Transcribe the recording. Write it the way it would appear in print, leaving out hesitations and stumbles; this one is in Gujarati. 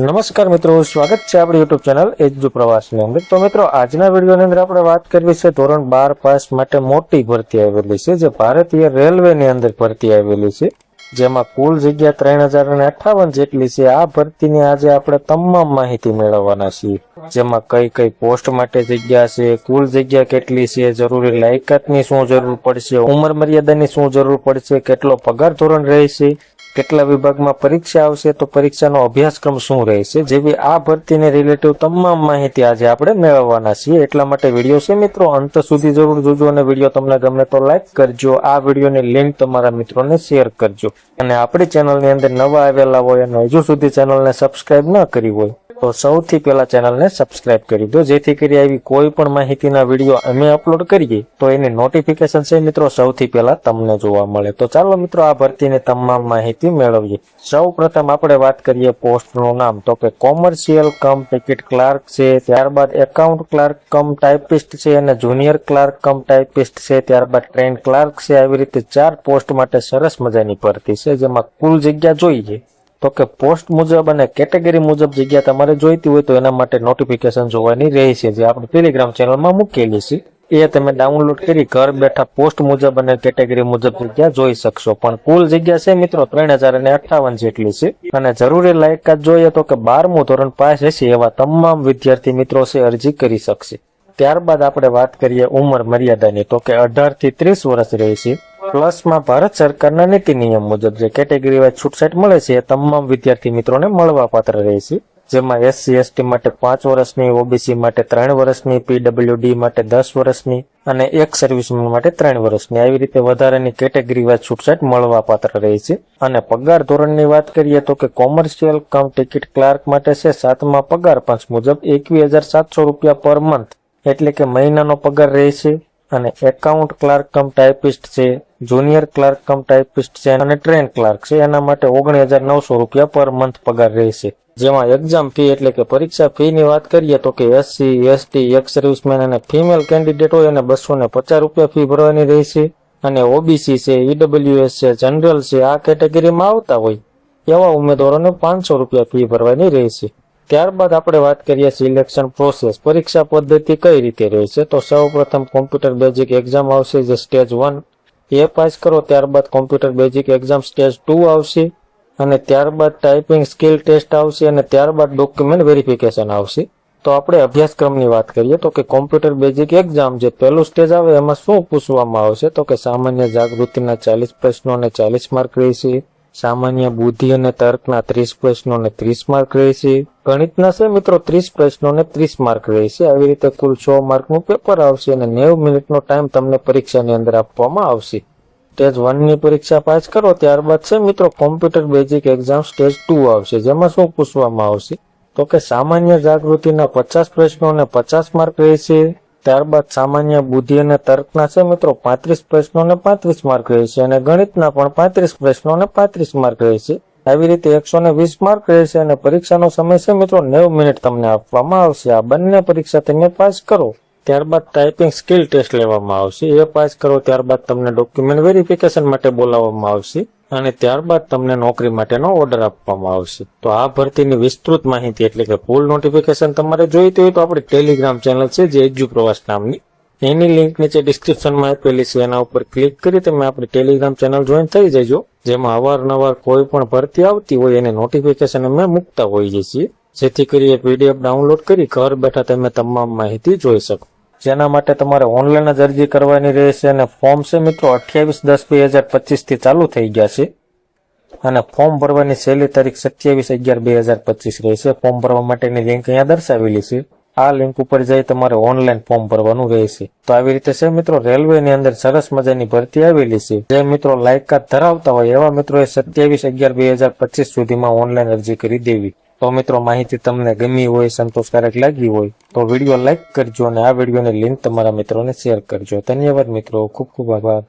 નમસ્કાર મિત્રો, સ્વાગત છે આપણી યુટ્યુબ ચેનલ એજ્યુ પ્રવાસની અંદર। તો મિત્રો, આજના વિડીયોની અંદર આપણે વાત કરવી છે ધોરણ 12 પાસ માટે મોટી ભરતી આવેલી છે, જે ભારતીય રેલવેની અંદર ભરતી આવેલી છે, જેમાં કુલ જગ્યા 3058 જેટલી છે। આ ભરતીની આજે આપણે તમામ માહિતી મેળવવાના છીએ, જેમાં કઈ કઈ પોસ્ટ માટે જગ્યા છે, કુલ જગ્યા કેટલી છે, જરૂરી લાયકાતની શું જરૂર પડશે, ઉંમર મર્યાદાની શું જરૂર પડશે, કેટલો પગાર ધોરણ રહેશે, કેટલા વિભાગમાં પરીક્ષા આવશે, તો પરીક્ષાનો અભ્યાસક્રમ શું રહેશે, જેવી આ ભરતીને રિલેટિવ તમામ માહિતી આજે આપણે મેળવવાના છીએ। એટલા માટે વિડીયો છે મિત્રો અંત સુધી જરૂર જોજો, અને વિડીયો તમને ગમે તો લાઈક કરજો, આ વિડીયોની લિંક તમારા મિત્રોને શેર કરજો, અને આપણી ચેનલની અંદર નવા આવેલા હોય અને હજુ સુધી ચેનલને સબસ્ક્રાઇબ ન કરી હોય તો સૌથી પહેલા ચેનલને સબસ્ક્રાઇબ કરી દો, જેથી કરી આવી કોઈ પણ માહિતીના વિડીયો અમે અપલોડ કરીએ તો એની નોટિફિકેશન છે મિત્રો સૌથી પહેલા તમને જોવા મળે। તો ચાલો મિત્રો, આ ભરતીની તમામ માહિતી મેળવીએ। સૌ પ્રથમ આપણે વાત કરીએ પોસ્ટનું નામ, તો કે કોમર્શિયલ કમ ટિકિટ ક્લાર્ક છે, ત્યારબાદ એકાઉન્ટ ક્લાર્ક કમ ટાઈપિસ્ટ છે, અને જુનિયર ક્લાર્ક કમ ટાઈપિસ્ટ છે, ત્યારબાદ ટ્રેન ક્લાર્ક છે। આવી રીતે 4 પોસ્ટ માટે સરસ મજાની ભરતી છે, જેમાં કુલ જગ્યા જોઈએ તો કે પોસ્ટ મુજબ અને કેટેગરી મુજબ જગ્યા તમારે જોઈતી હોય તો એના માટે નોટિફિકેશન જોવાની રહેશે, જે આપણે ટેલિગ્રામ ચેનલમાં મૂકેલી છે। એ તમે ડાઉનલોડ કરી ઘર બેઠા પોસ્ટ મુજબ અને કેટેગરી મુજબ જગ્યા જોઈ શકશો। પણ કુલ જગ્યા છે મિત્રો 3058 જેટલી છે, અને જરૂરી લાયકાત જોઈએ તો કે 12મું ધોરણ પાસ હશે એવા તમામ વિદ્યાર્થી મિત્રો છે અરજી કરી શકશે। ત્યારબાદ આપણે વાત કરીએ ઉંમર મર્યાદાની, તો કે 18 થી 30 વર્ષ રહેશે। પ્લસમાં ભારત સરકારના નીતિ નિયમ મુજબ જે કેટેગરી વાઇઝ છૂટછાટ મળે છે એ તમામ વિદ્યાર્થી મિત્રોને મળવા પાત્ર રહેશે, જેમાં SC ST માટે 5 વર્ષની, OBC માટે 3 વર્ષની, PWD માટે 10 વર્ષની અને એક સર્વિસમેન માટે 3 વર્ષની, આવી રીતે વધારાની કેટેગરી વાઇઝ છૂટછાટ મળવા પાત્ર રહેશે। અને પગાર ધોરણની વાત કરીએ તો કે કોમર્શિયલ કમ ટિકિટ ક્લાર્ક માટે છે 7મા પગાર પંચ મુજબ 21,700 રૂપિયા પર મંથ, એટલે કે મહિનાનો પગાર રહેશે। અને એકાઉન્ટ ક્લાર્ક કમ ટાઈપિસ્ટ છે, જુનિયર ક્લાર્ક કમ ટાઈપિસ્ટ છે અને ટ્રેન ક્લાર્ક છે, એના માટે 19,900 રૂપિયા પર મંથ પગાર રહેશે। જેમાં એક્ઝામ ફી એટલે કે પરીક્ષા ફી ની વાત કરીએ તો કે SC ST એક્સ સર્વિસમેન અને ફિમેલ કેન્ડિડેટ હોય અને 250 રૂપિયા ફી ભરવાની રહેશે। અને OBC છે, EWS છે, જનરલ છે, આ કેટેગરીમાં આવતા હોય એવા ઉમેદવારોને 500 રૂપિયા ફી ભરવાની રહેશે। ત્યારબાદ આપણે વાત કરીએ સિલેક્શન પ્રોસેસ, પરીક્ષા પદ્ધતિ કઈ રીતે રહેશે, તો સૌ પ્રથમ કોમ્પ્યુટર બેઝિક એક્ઝામ આવશે જે સ્ટેજ 1, એ પાસ કરો ત્યારબાદ કોમ્પ્યુટર બેઝિક એક્ઝામ સ્ટેજ 2 આવશે, અને ત્યારબાદ ટાઈપિંગ સ્કિલ ટેસ્ટ આવશે, અને ત્યારબાદ ડોક્યુમેન્ટ વેરિફિકેશન આવશે। તો આપણે અભ્યાસક્રમની વાત કરીએ તો કે કોમ્પ્યુટર બેઝિક એક્ઝામ જે પહેલું સ્ટેજ આવે એમાં શું પૂછવામાં આવશે, તો કે સામાન્ય જાગૃતિના 40 પ્રશ્નો અને 40 માર્ક રહેશે, સામાન્ય બુદ્ધિ અને તર્કના 30 પ્રશ્નો અને 30 માર્ક રહેશે, ગણિતના છે મિત્રો 30 પ્રશ્નો અને 30 માર્ક રહેશે। આવી રીતે કુલ 100 માર્કનું પેપર આવશે, અને 90 મિનિટનો ટાઈમ તમને પરીક્ષાની અંદર આપવામાં આવશે। સ્ટેજ 1 ની પરીક્ષા પાસ કરો ત્યારબાદ છે મિત્રો કોમ્પ્યુટર બેઝિક એક્ઝામ સ્ટેજ 2 આવશે, જેમાં શું પૂછવામાં આવશે તો કે સામાન્ય જાગૃતિના 50 પ્રશ્નો અને 50 માર્ક રહેશે, ત્યારબાદ સામાન્ય બુદ્ધિ અને તર્કના છે મિત્રો 35 પ્રશ્નો અને 35 માર્ક રહેશે, અને ગણિતના પણ 35 પ્રશ્નો અને 35 માર્ક રહેશે। આવી રીતે 120 માર્ક રહેશે, અને પરીક્ષાનો સમય છે મિત્રો 90 મિનિટ તમને આપવામાં આવશે। આ બંને પરીક્ષા તમે પાસ કરો ત્યારબાદ ટાઈપિંગ સ્કિલ ટેસ્ટ લેવામાં આવશે, એ પાસ કરો ત્યારબાદ તમને ડોક્યુમેન્ટ વેરિફિકેશન માટે બોલાવવામાં આવશે, અને ત્યારબાદ તમને નોકરી માટેનો ઓર્ડર આપવામાં આવશે। તો આ ભરતીની વિસ્તૃત માહિતી એટલે કે ફૂલ નોટિફિકેશન તમારે જોઈતી હોય તો આપણી ટેલિગ્રામ ચેનલ છે જે એજ્યુ પ્રવાસ નામની, એની લિંક નીચે ડિસ્ક્રિપ્શનમાં આપેલી છે, એના ઉપર ક્લિક કરી તમે આપણી ટેલિગ્રામ ચેનલ જોઈન થઈ જજો, જેમાં અવારનવાર કોઈ પણ ભરતી આવતી હોય એને નોટિફિકેશન અમે મૂકતા હોઈએ છીએ, જેથી કરી PDF ડાઉનલોડ કરી ઘર બેઠા તમે તમામ માહિતી જોઈ શકો। જેના માટે તમારે ઓનલાઈન જ અરજી કરવાની રહેશે, અને ફોર્મ છે મિત્રો 28/10/2025 થી ચાલુ થઈ ગયા છે, અને ફોર્મ ભરવાની છેલ્લી તારીખ 27/11/2025 રહેશે। ફોર્મ ભરવા માટેની લિંક અહીંયા દર્શાવેલી છે, આ લિંક ઉપર જઈ તમારે ઓનલાઈન ફોર્મ ભરવાનું રહેશે। તો આવી રીતે છે મિત્રો રેલવેની અંદર સરસ મજાની ભરતી આવેલી છે, જે મિત્રો લાયકાત ધરાવતા હોય એવા મિત્રોએ 27/11/2025 સુધીમાં ઓનલાઈન અરજી કરી દેવી। તો મિત્રો માહિતી તમને ગમી હોય, સંતોષકારક લાગી હોય તો વિડીયો લાઈક કરજો, અને આ વિડીયોની લિંક તમારા મિત્રોને શેર કરજો। ધન્યવાદ મિત્રો, ખૂબ ખૂબ આભાર।